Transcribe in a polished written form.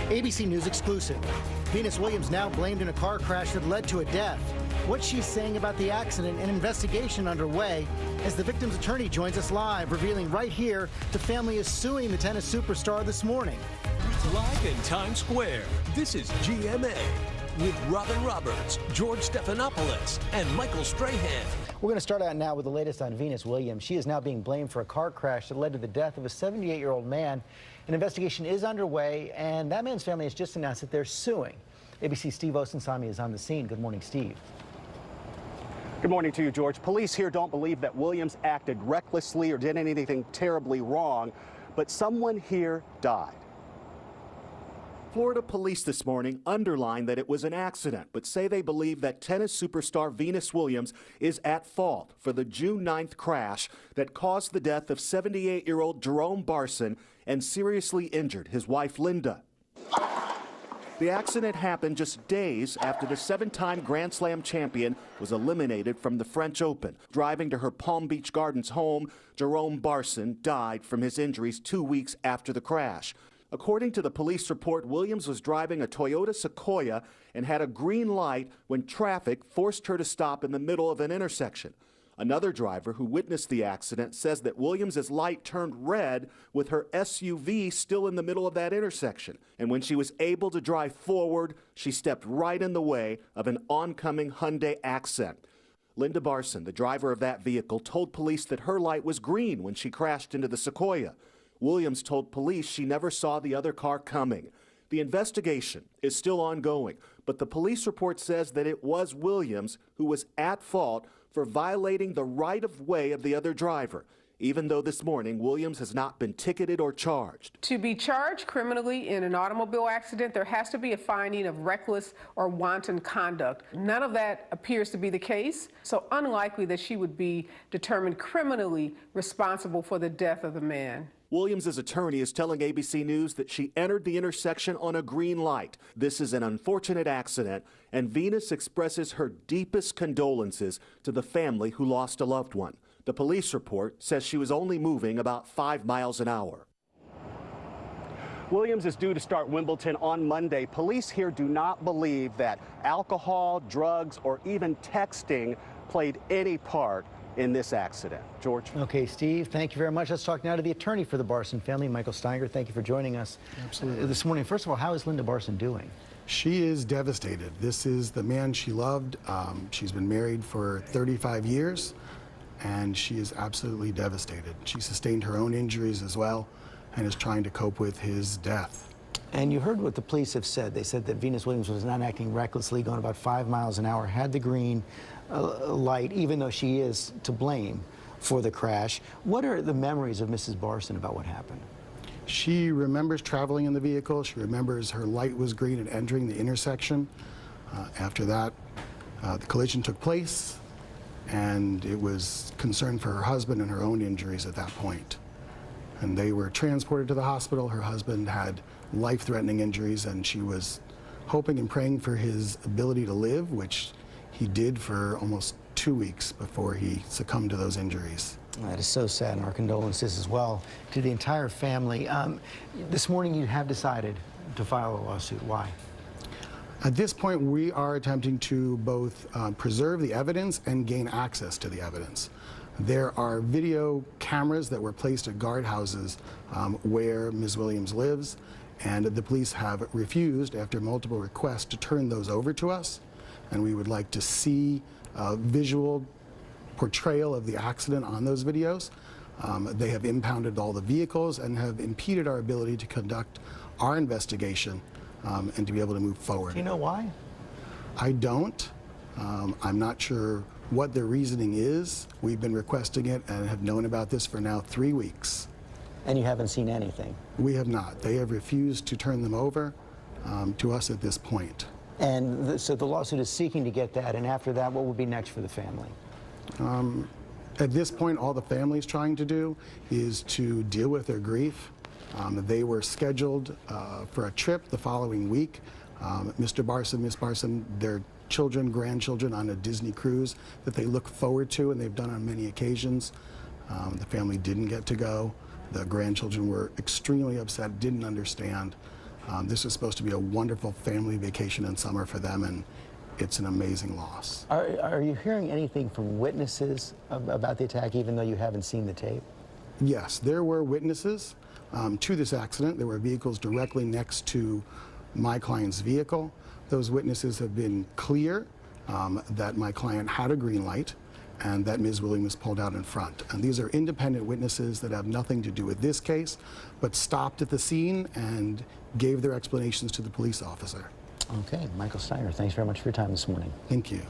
ABC News exclusive. Venus Williams now blamed in a car crash that led to a death. What she's saying about the accident, and investigation underway as the victim's attorney joins us live, revealing right here the family is suing the tennis superstar this morning. Live in Times Square, this is GMA with Robin Roberts, George Stephanopoulos, and Michael Strahan. We're going to start out now with the latest on Venus Williams. She is now being blamed for a car crash that led to the death of a 78-year-old man. An investigation is underway, and that man's family has just announced that they're suing. ABC's Steve Osunsami is on the scene. Good morning, Steve. Good morning to you, George. Police here don't believe that Williams acted recklessly or did anything terribly wrong, but someone here died. Florida police this morning underlined that it was an accident, but say they believe that tennis superstar Venus Williams is at fault for the June 9th crash that caused the death of 78-year-old Jerome Barson and seriously injured his wife, Linda. The accident happened just days after the 7-time Grand Slam champion was eliminated from the French Open. Driving to her Palm Beach Gardens home, Jerome Barson died from his injuries 2 weeks after the crash. According to the police report, Williams was driving a Toyota Sequoia and had a green light when traffic forced her to stop in the middle of an intersection. Another driver who witnessed the accident says that Williams's light turned red with her SUV still in the middle of that intersection. And when she was able to drive forward, she stepped right in the way of an oncoming Hyundai Accent. Linda Barson, the driver of that vehicle, told police that her light was green when she crashed into the Sequoia. Williams told police she never saw the other car coming. The investigation is still ongoing, but the police report says that it was Williams who was at fault for violating the right-of-way of the other driver, even though this morning Williams has not been ticketed or charged. To be charged criminally in an automobile accident, there has to be a finding of reckless or wanton conduct. None of that appears to be the case, so unlikely that she would be determined criminally responsible for the death of the man. Williams' attorney is telling ABC News that she entered the intersection on a green light. This is an unfortunate accident, and Venus expresses her deepest condolences to the family who lost a loved one. The police report says she was only moving about 5 miles an hour. Williams is due to start Wimbledon on Monday. Police here do not believe that alcohol, drugs, or even texting played any part in this accident. George? Okay, Steve, thank you very much. Let's talk now to the attorney for the Barson family, Michael Steinger. Thank you for joining us. Absolutely. This morning. First of all, how is Linda Barson doing? She is devastated. This is the man she loved. She's been married for 35 years, and she is absolutely devastated. She sustained her own injuries as well and is trying to cope with his death. And you heard what the police have said. They said that Venus Williams was not acting recklessly, going about 5 miles an hour, had the green light, even though she is to blame for the crash. What are the memories of Mrs. Barson about what happened? She remembers traveling in the vehicle. She remembers her light was green and entering the intersection. After that, the collision took place, and it was concern for her husband and her own injuries at that point. And they were transported to the hospital. Her husband had life-threatening injuries, and she was hoping and praying for his ability to live, which he did for almost 2 weeks before he succumbed to those injuries. That is so sad, and our condolences as well to the entire family. This morning you have decided to file a lawsuit. Why? At this point, we are attempting to both preserve the evidence and gain access to the evidence. There are video cameras that were placed at guardhouses where Ms. Williams lives, and the police have refused, after multiple requests, to turn those over to us. And we would like to see a visual portrayal of the accident on those videos. They have impounded all the vehicles and have impeded our ability to conduct our investigation and to be able to move forward. Do you know why? I don't. I'm not sure what their reasoning is. We've been requesting it and have known about this for now 3 weeks. And you haven't seen anything? We have not. They have refused to turn them over to us at this point. And so the lawsuit is seeking to get that, and after that, what will be next for the family? At this point, all the family's trying to do is to deal with their grief. They were scheduled for a trip the following week. Mr. Barson, Miss Barson, their children, grandchildren on a Disney cruise that they look forward to, and they've done on many occasions. The family didn't get to go. The grandchildren were extremely upset, didn't understand. This is supposed to be a wonderful family vacation in summer for them, and it's an amazing loss. Are you hearing anything from witnesses about the attack, even though you haven't seen the tape? Yes, there were witnesses to this accident. There were vehicles directly next to my client's vehicle. Those witnesses have been clear that my client had a green light and that Ms. Williams pulled out in front. And these are independent witnesses that have nothing to do with this case, but stopped at the scene and gave their explanations to the police officer. Okay, Michael Steinger, thanks very much for your time this morning. Thank you.